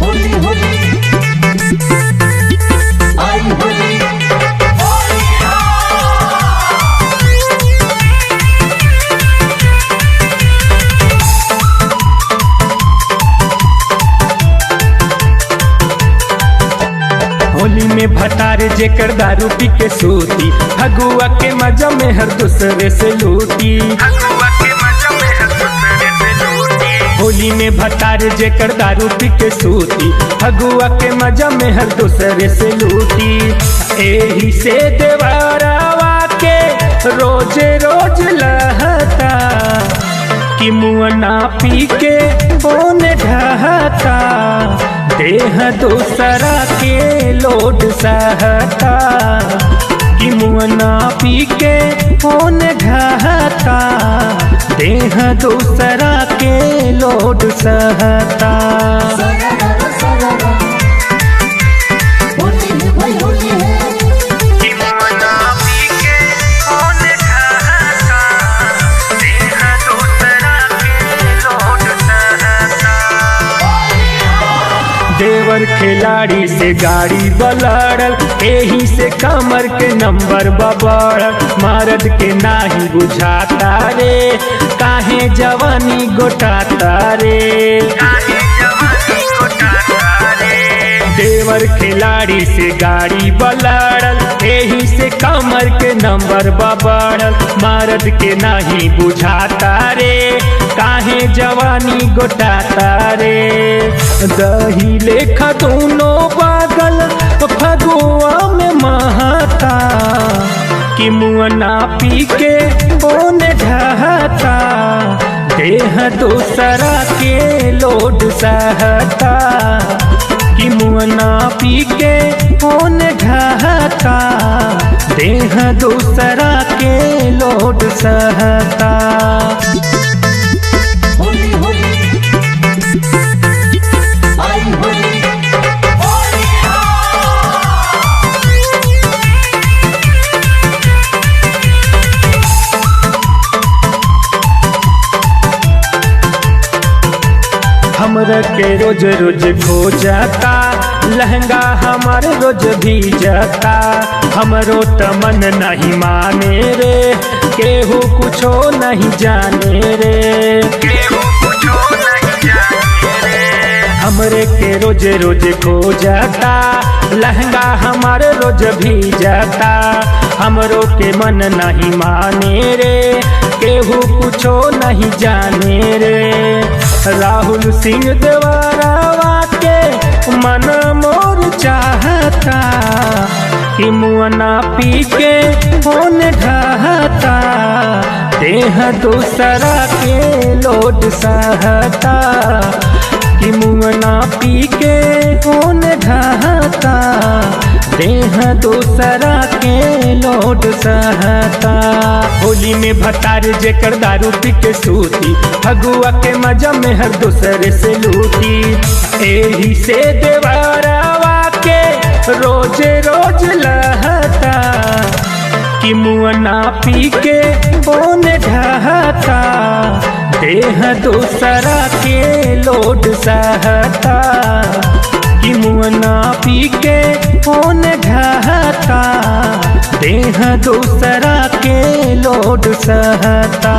होली होली आई होली होली में भतार जेकर दारू पी के सूती, फगुआ के मजा में हर दूसरे से लूटी। होली में भतार जेकर दारू पी के सूती, फगुआ के मजा में हर दूसरे से लूटी। एही से देवरावा के रोज रोज लहता कि मुँह ना पी के फोन ढहता, देह दूसरा के लोड सहता कि मुँह ना पी के फोन ढहता, देह दूसरा के लोड सहता। होली है भाई होली है देवर खिलाड़ी से गाड़ी बलड़ल, एही से कमर के नंबर बबड़ल। मर्द के नाही बुझाता रे, काहे जवानी गोटाता रे। देवर खिलाड़ी से गाड़ी बलड़ल, एही से कमर के नंबर बबड़ल। मर्द के नाही बुझाता रे, काहे जवानी गोटाता रे। दही लेखा दोनों पागल फगुआ में महता कि मुँह ना पी के फोन ढहता, देह दूसरा के लोड सहता कि मुँह ना पी के फोन ढहता, देह दूसरा के लोड सहता। होली होली आई होली हमरा के रोज रोज खो जाता, लहंगा हमार रोज भी जाता। हमरो तमन नहीं माने रे, केहू कुछो नहीं जाने रे। हमरे के रोज रोज खो जाता, लहंगा हमार रोज भी जाता। हमरो के मन नहीं माने रे, केहू कुछो नहीं जाने रे। राहुल सिंह देवरावा के मन मोर चाहता कि मुँह ना पी के फोन ढहता, देह दूसरा के लोड सहता कि मुँह ना पी के फोन ढहता, देह दूसरा के लोड सहता। होली में भतार जेकर दारू पी के सूती, फगुआ के मजा में हर दूसरे से लूटी। एही से देवरावा के रोज रोज लहता कि मुँह ना पी के फोन ढहता, देह दूसरा के लोड सहता कि मुँह ना पी के फोन ढहता, देह दूसरा के लोड सहता।